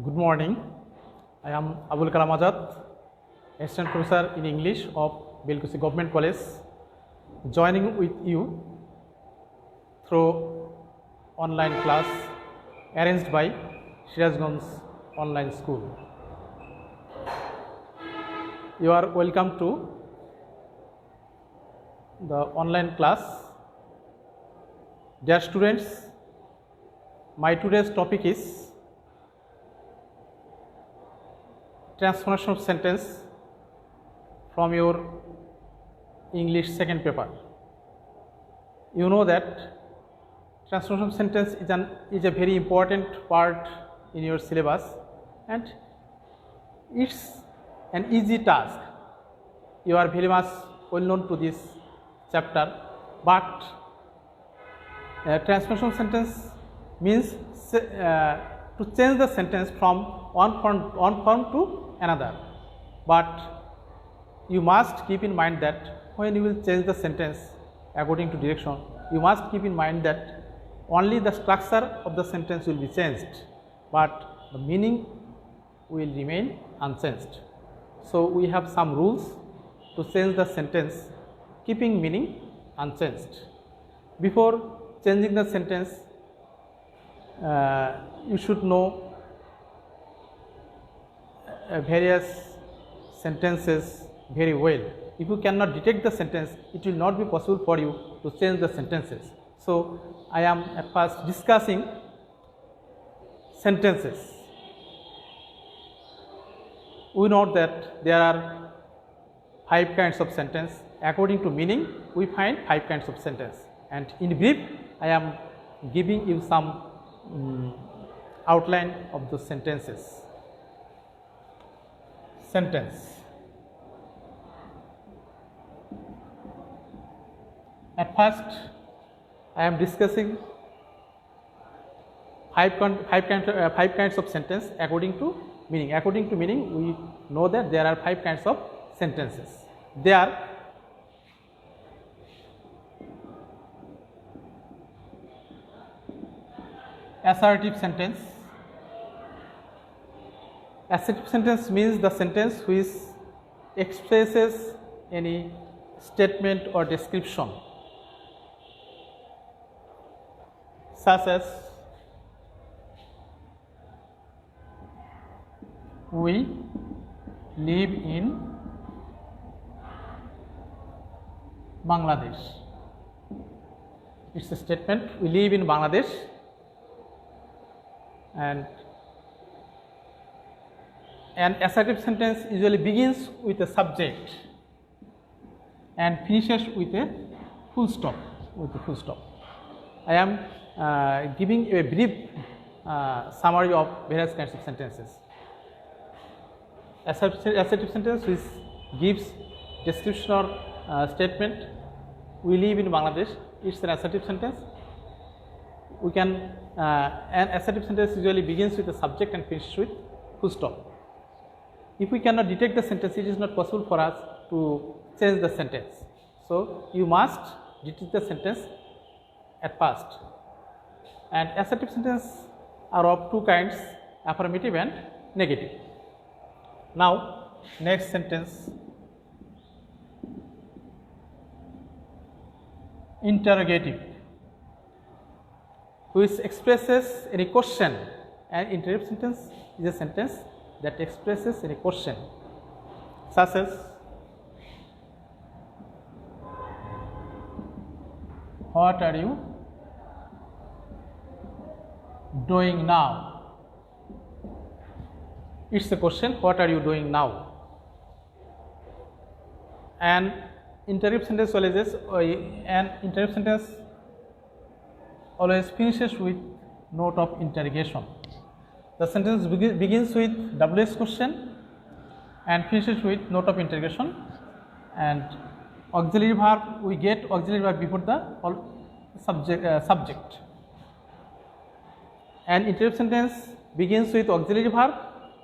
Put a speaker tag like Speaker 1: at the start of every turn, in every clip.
Speaker 1: Good morning. I am Abul Kalam Azad, Assistant Professor in English of Belkuchi Government College, joining with you through online class arranged by Sirajganj online school. You are welcome to the online class. Dear students, my today's topic is transformation of sentence from your English second paper. You know that transformation of sentence is a very important part in your syllabus, and it's an easy task. You are very much well known to this chapter, but transformation of sentence means to change the sentence from one form to another. But you must keep in mind that when you will change the sentence according to direction, you must keep in mind that only the structure of the sentence will be changed, but the meaning will remain unchanged. So we have some rules to change the sentence keeping meaning unchanged. Before changing the sentence, you should know various sentences very well. If you cannot detect the sentence, it will not be possible for you to change the sentences. So I am at first discussing sentences. We know that there are 5 kinds of sentence. According to meaning, we find 5 kinds of sentence, and in brief I am giving you some outline of those sentences. Sentence. At first, I am discussing 5 kinds of sentence according to meaning. According to meaning, we know that there are 5 kinds of sentences. They are assertive sentence. Assertive sentence means the sentence which expresses any statement or description, such as we live in Bangladesh. It's a statement, we live in Bangladesh, and an assertive sentence usually begins with a subject and finishes with a full stop. I am giving a brief summary of various kinds of sentences. Assertive sentence which gives description or statement. We live in Bangladesh. It's an assertive sentence. We can an assertive sentence usually begins with a subject and finishes with full stop. If we cannot detect the sentence, it is not possible for us to change the sentence. So you must detect the sentence at first. And assertive sentences are of 2 kinds, affirmative and negative. Now, next sentence, interrogative, which expresses any question. An interrogative sentence is a sentence that expresses any question, such as what are you doing now? It's a question, what are you doing now? An interrogative sentence always finishes with note of interrogation. The sentence begins with WH question and finishes with note of interrogation, and auxiliary verb, we get auxiliary verb before the subject. An interrogative sentence begins with auxiliary verb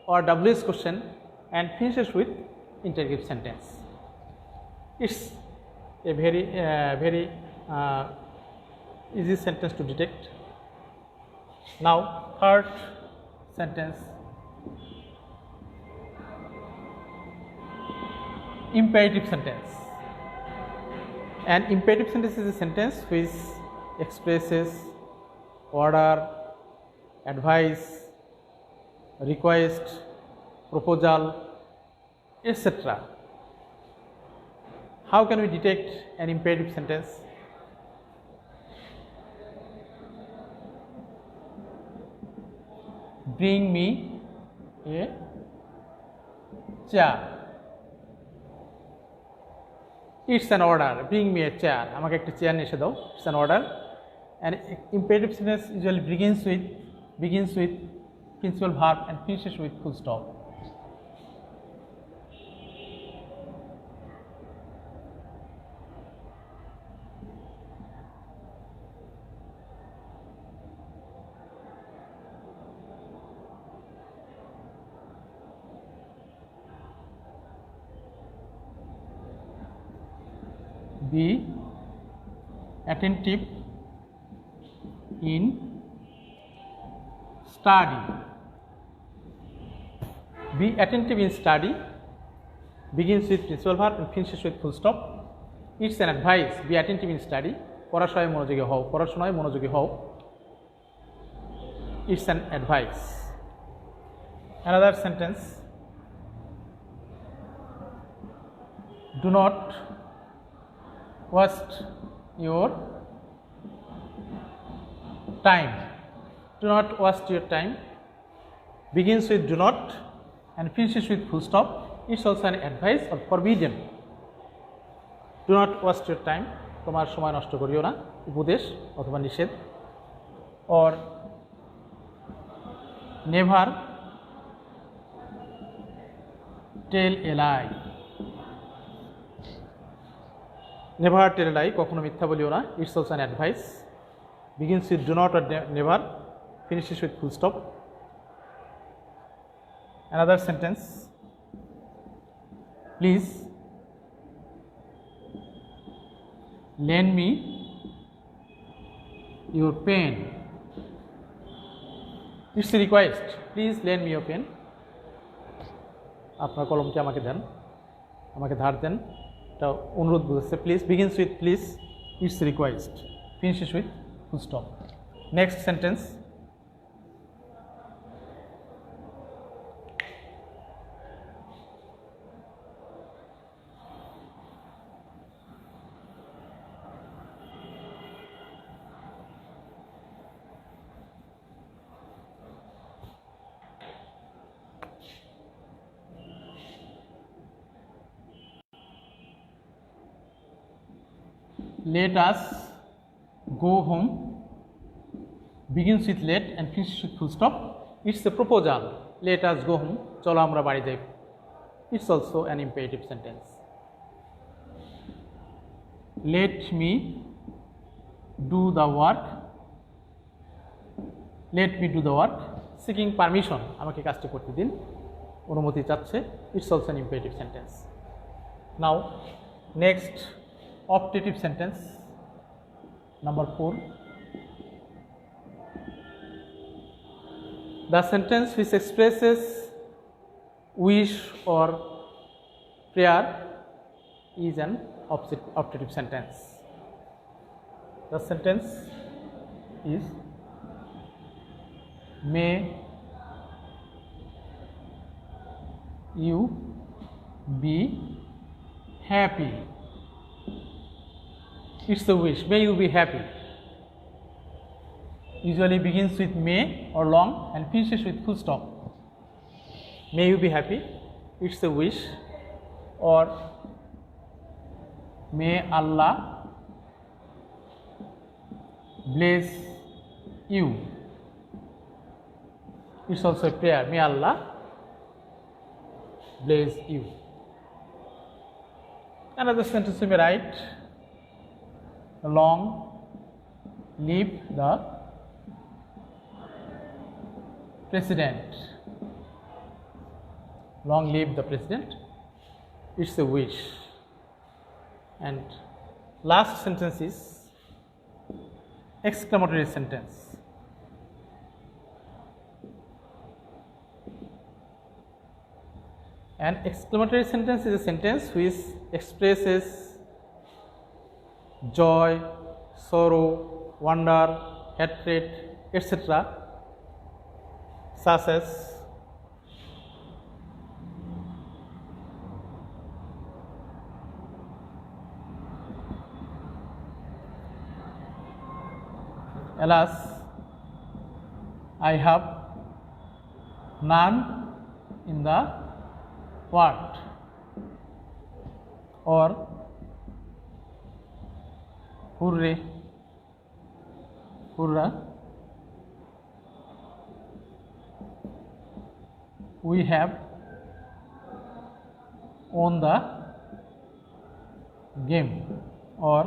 Speaker 1: or WH question and finishes with interrogative sentence. It's a very easy sentence to detect. Now, third sentence, imperative sentence. An imperative sentence is a sentence which expresses order, advice, request, proposal, etc. How can we detect an imperative sentence? Bring me a chair. It's an order. Bring me a chair. আমাকে একটা chair নিয়ে এসে দাও. It's an order. And imperative sentence usually begins with principal verb and finishes with full stop. Be attentive in study. Be attentive in study begins with principal verb and finishes with full stop. It's an advice. Be attentive in study. পড়াশোনায় মনোযোগী হও. পড়াশোনায় মনোযোগী হও. It's an advice. Another sentence. Do not waste your time. Do not waste your time begins with do not and finishes with full stop. It's also an advice or forbidden. Do not waste your time. তোমার সময় নষ্ট করিও না, উপদেশ অথবা নিষেধ। or never tell a lie. Never tell a lie, কখনো মিথ্যা বলিও না। It's also an advice. Begins with do not or never, finishes with full stop. Another sentence. Please lend me your pen. It's a request. Please lend me your pen. আপনার কলমটি আমাকে দেন, আমাকে ধার দেন। এটা অনুরোধ বুঝাচ্ছে। Please begins with please. It's a request. Finishes with full stop. Next sentence. Let us go home begins with let and finishes with full stop. It's a proposal. Let us go home. চলো আমরা বাড়ি যাই. It's also an imperative sentence. Let me do the work. Let me do the work. Seeking permission. আমাকে কাজটি করতে দিন, অনুমতি চাচ্ছে. It's also an imperative sentence. Now next optative sentence number 4. The sentence which expresses wish or prayer is an optative sentence. The sentence is may you be happy. It's a wish. May you be happy. Usually begins with may or long and finishes with full stop. May you be happy. It's a wish. Or may Allah bless you. It's also a prayer. May Allah bless you. Another sentence we may write. Long live the president. Long live the president. It's a wish. And last sentence is exclamatory sentence. An exclamatory sentence is a sentence which expresses joy, sorrow, wonder, hatred, etc. such as alas, I have none in the world, or hooray, hurrah, we have won the game, or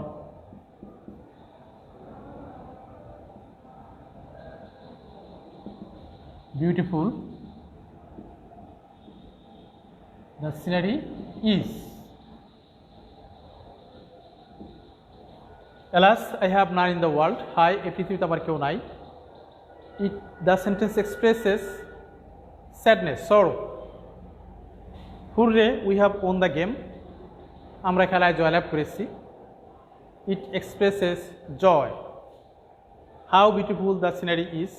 Speaker 1: beautiful the scenery is. Alas, I have none in the world. Hi, এই পৃথিবীতে আমার কেউ নাই. The sentence expresses sadness, sorrow. Hooray, we have won the game. আমরা খেলায় জয়লাভ করেছি. It expresses joy. How beautiful the scenery is.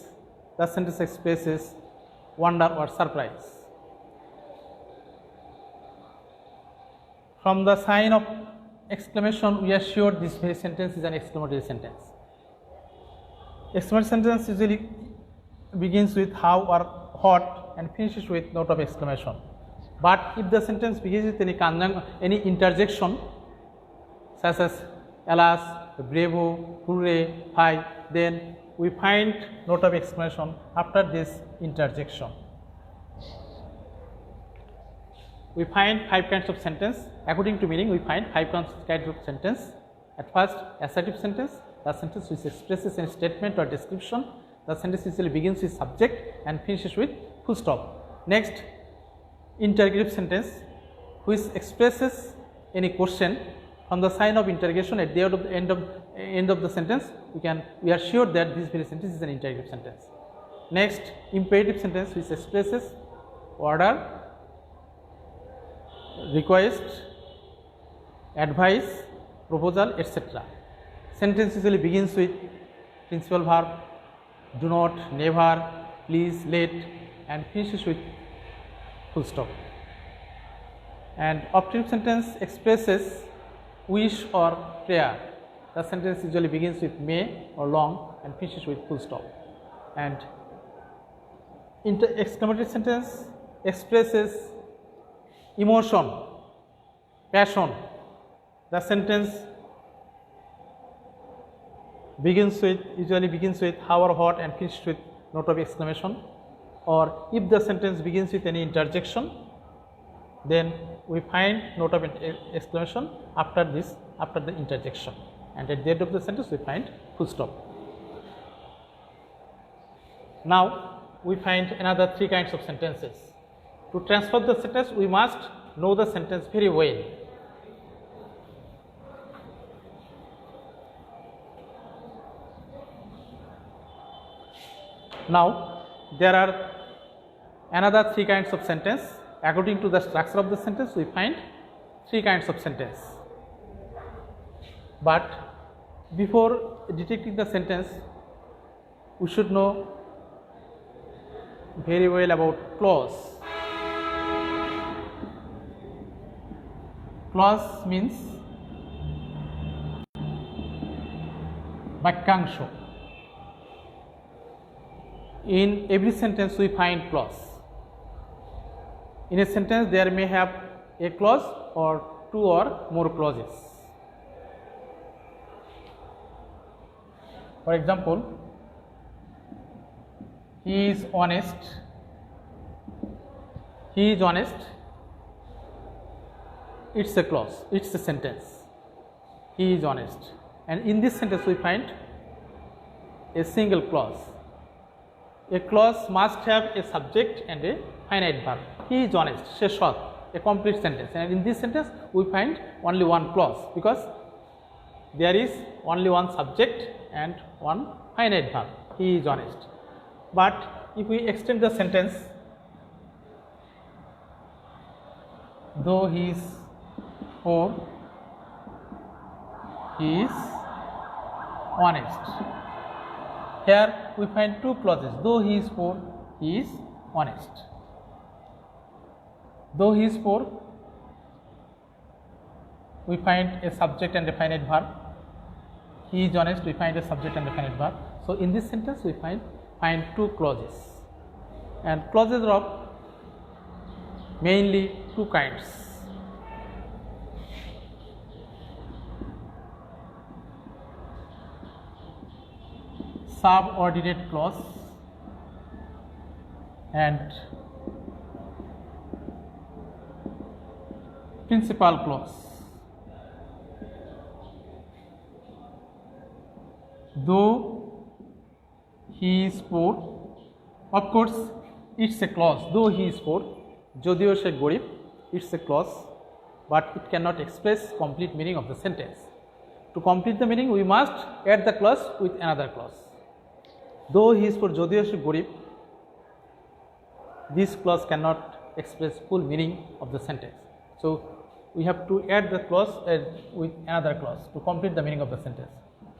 Speaker 1: The sentence expresses wonder or surprise. From the sign of exclamation, we are sure this very sentence is an exclamatory sentence. Exclamatory sentence usually begins with how or what and finishes with note of exclamation. But if the sentence begins with any interjection, such as alas, bravo, hooray, hi, then we find note of exclamation after this interjection. We find 5 kinds of sentence. According to meaning, we find 5 kinds of sentence. At first, assertive sentence, the sentence which expresses a statement or description. The sentence usually begins with subject and finishes with full stop. Next, interrogative sentence, which expresses any question. From the sign of interrogation at the end of the sentence, we are sure that this very sentence is an interrogative sentence. Next, imperative sentence, which expresses order, request, advice, proposal, etc. Sentence usually begins with principal verb, do not, never, please, let, and finishes with full stop. And operative sentence expresses wish or prayer. The sentence usually begins with may or long and finishes with full stop. And exclamatory sentence expresses emotion, passion. The sentence usually begins with how or what and finishes with note of exclamation. Or if the sentence begins with any interjection, then we find note of exclamation after the interjection, and at the end of the sentence we find full stop. Now we find another 3 kinds of sentences. To transfer the sentence, we must know the sentence very well. Now there are another 3 kinds of sentence. According to the structure of the sentence, we find 3 kinds of sentence. But before detecting the sentence, we should know very well about clause. Clause means bakyangsho. In every sentence we find clause. In a sentence there may have a clause or 2 or more clauses. For example, he is honest. He is honest. It's a clause, it's a sentence. He is honest. And in this sentence we find a single clause. A clause must have a subject and a finite verb. He is honest, she short, a complete sentence. And in this sentence we find only one clause, because there is only one subject and one finite verb. He is honest. But if we extend the sentence, though he is poor, he is honest. Here we find two clauses. Though he is poor, he is honest. Though he is poor, we find a subject and a finite verb. He is honest, we find a subject and a finite verb. So in this sentence we find two clauses, and clauses are of mainly two kinds. Subordinate clause and principal clause. Though he is poor, of course it's a clause. Though he is poor, jodio she gorib, it's a clause, but it cannot express complete meaning of the sentence. To complete the meaning, we must add the clause with another clause. Though he is poor, jodio she gorib, this clause cannot express full meaning of the sentence. So we have to add the clause with another clause to complete the meaning of the sentence.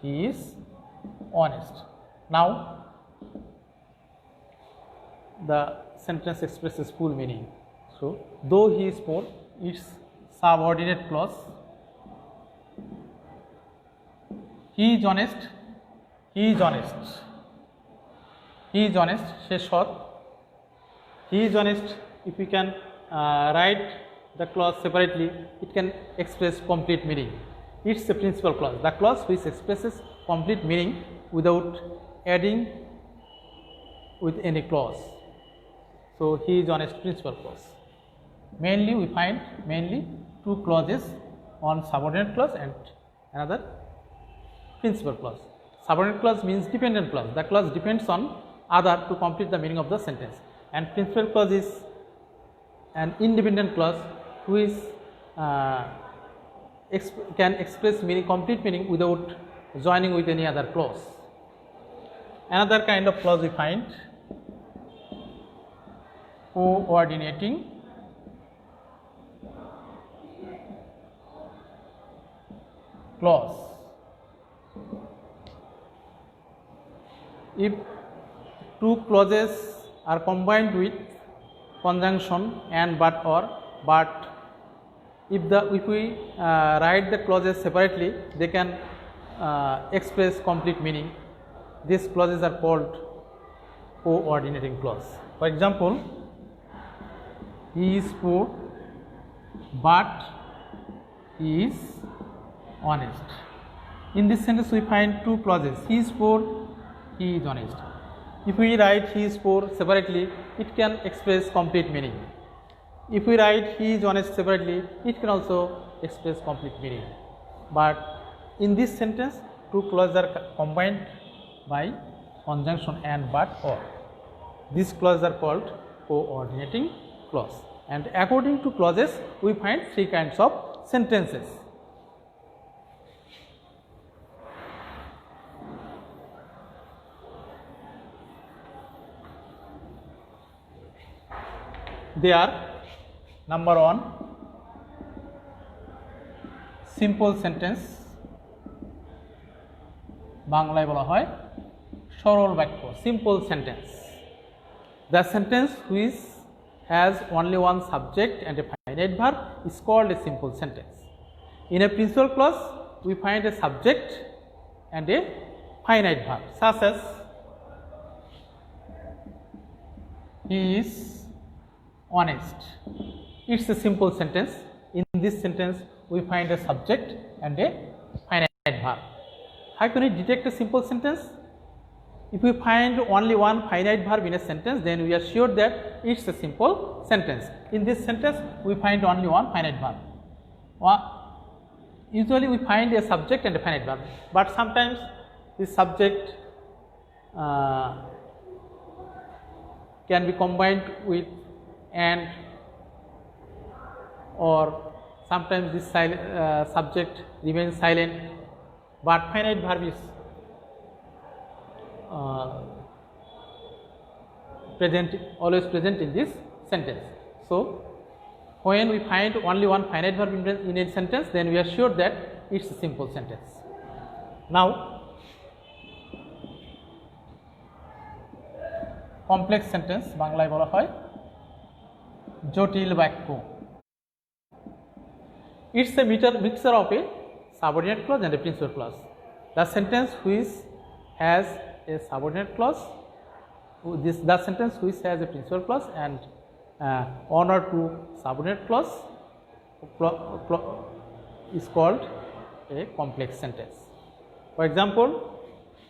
Speaker 1: He is honest. Now the sentence expresses full meaning. So though he is poor, it's subordinate clause. He is honest. He is honest. He is honest. She short. He is honest. If we can write the clause separately, it can express complete meaning. It's the principal clause, the clause which expresses complete meaning without adding with any clause. So he is honest, principal clause. Mainly we find two clauses, one subordinate clause and another principal clause. Subordinate clause means dependent clause. The clause depends on other to complete the meaning of the sentence, and principal clause is an independent clause which can express meaning, complete meaning without joining with any other clause. Another kind of clause we find coordinating clause. If two clauses are combined with conjunction and but or, but if we write the clauses separately, they can express complete meaning. These clauses are called coordinating clause. For example, he is poor but he is honest. In this sentence we find two clauses. He is poor, he is honest. If we write he is poor separately, it can express complete meaning. If we write he is honest separately, it can also express complete meaning. But in this sentence, two clauses are combined by conjunction and but or. These clauses are called coordinating clause. And according to clauses, we find three kinds of sentences. They are: number one, simple sentence, বাংলায় বলা হয় সরল বাক্য, simple sentence. The sentence which has only one subject and a finite verb is called a simple sentence. In a principal clause, we find a subject and a finite verb, such as he is honest. It's a simple sentence. In this sentence, we find a subject and a finite verb. How can we detect a simple sentence? If we find only one finite verb in a sentence, then we are sure that it's a simple sentence. In this sentence, we find only one finite verb. Usually, we find a subject and a finite verb, but sometimes this subject can be combined with and, or sometimes this subject remains silent, but finite verb is always present in this sentence. So When we find only one finite verb in a sentence, then we are sure that it's a simple sentence. Now, complex sentence বাংলায় বলা হয় জটিল বাক্য। It's a mixture of a subordinate clause and a principal clause. The sentence which has a subordinate clause, the sentence which has a principal clause and one or two subordinate clause is called a complex sentence. For example,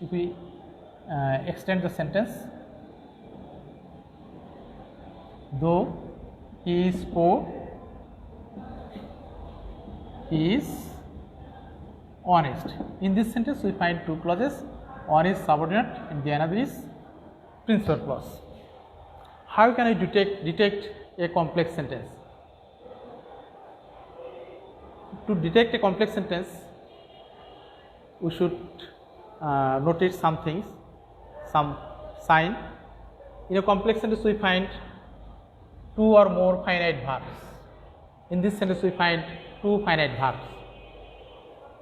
Speaker 1: if we extend the sentence, though he is poor, he is honest. In this sentence we find two clauses, one is subordinate and the another is principal clause. How can I detect a complex sentence? To detect a complex sentence, we should notice some things, some sign. In a complex sentence we find two or more finite verbs. In this sentence we find two finite verbs.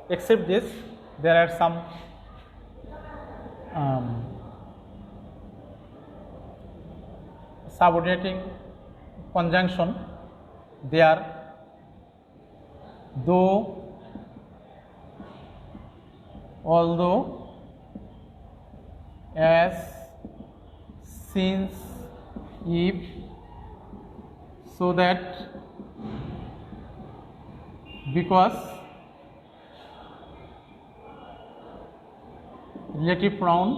Speaker 1: Except this, there are some subordinating conjunction there, though, although, as, since, if, so that, because, relative pronoun,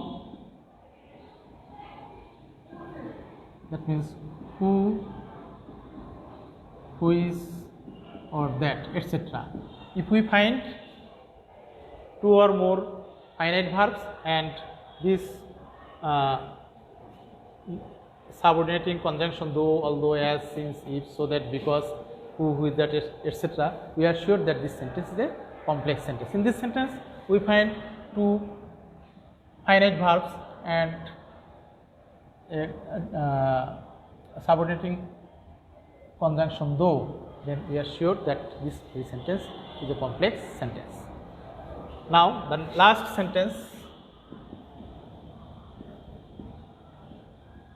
Speaker 1: that means who is, or that, etc. If we find two or more finite verbs and this subordinating conjunction, though, although, as, since, if, so that, because, who is that, etc., we are sure that this sentence is a complex sentence. In this sentence we find two finite verbs and a subordinating conjunction, though, then we are sure that this sentence is a complex sentence. Now the last sentence,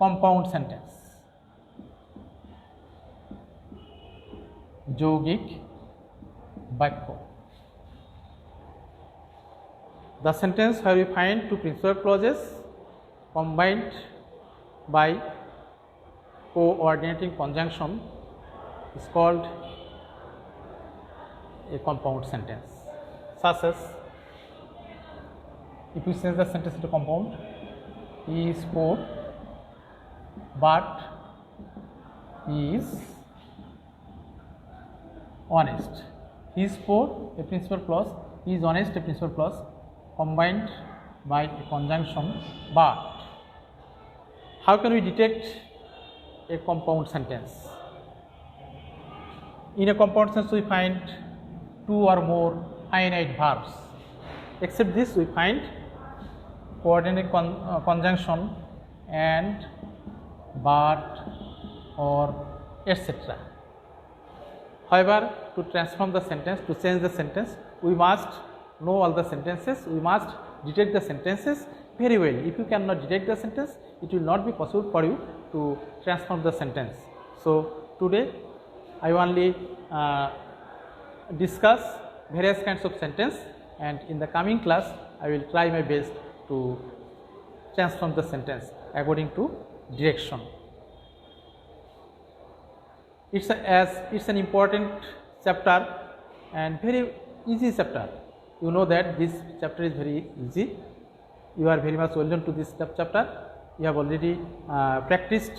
Speaker 1: compound sentence, যৌগিক বাক্য. The sentence where we find two principal clauses combined by coordinating conjunction is called a compound sentence. Such as, if we change the sentence into compound, he is poor but he is honest. He is poor, a principal clause, he is honest, a principal clause, combined by a conjunction but. How can we detect a compound sentence? In a compound sentence we find two or more finite verbs. Except this, we find coordinating conjunction and, but, or, etc. However, to transform the sentence, to change the sentence, we must know all the sentences, we must detect the sentences very well. If you cannot detect the sentence, it will not be possible for you to transform the sentence. So today I only discuss various kinds of sentence, and in the coming class I will try my best to transform the sentence according to direction. It's an important chapter and very easy chapter. You know that this chapter is very easy. You are very much well known to this chapter. You have already practiced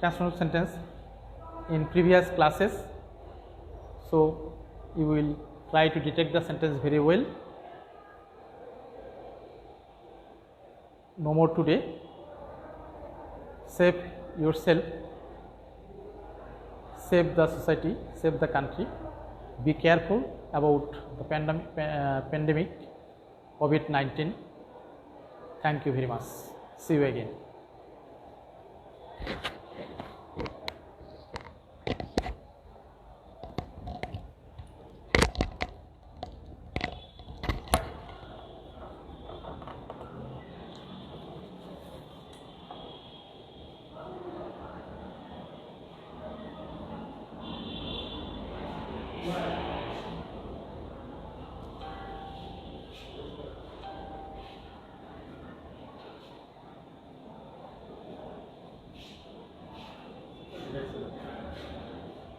Speaker 1: transform sentence in previous classes, so you will try to detect the sentence very well. No more today. Save yourself, save the society, save the country. Be careful about the pandemic COVID-19. Thank you very much. See you again. you.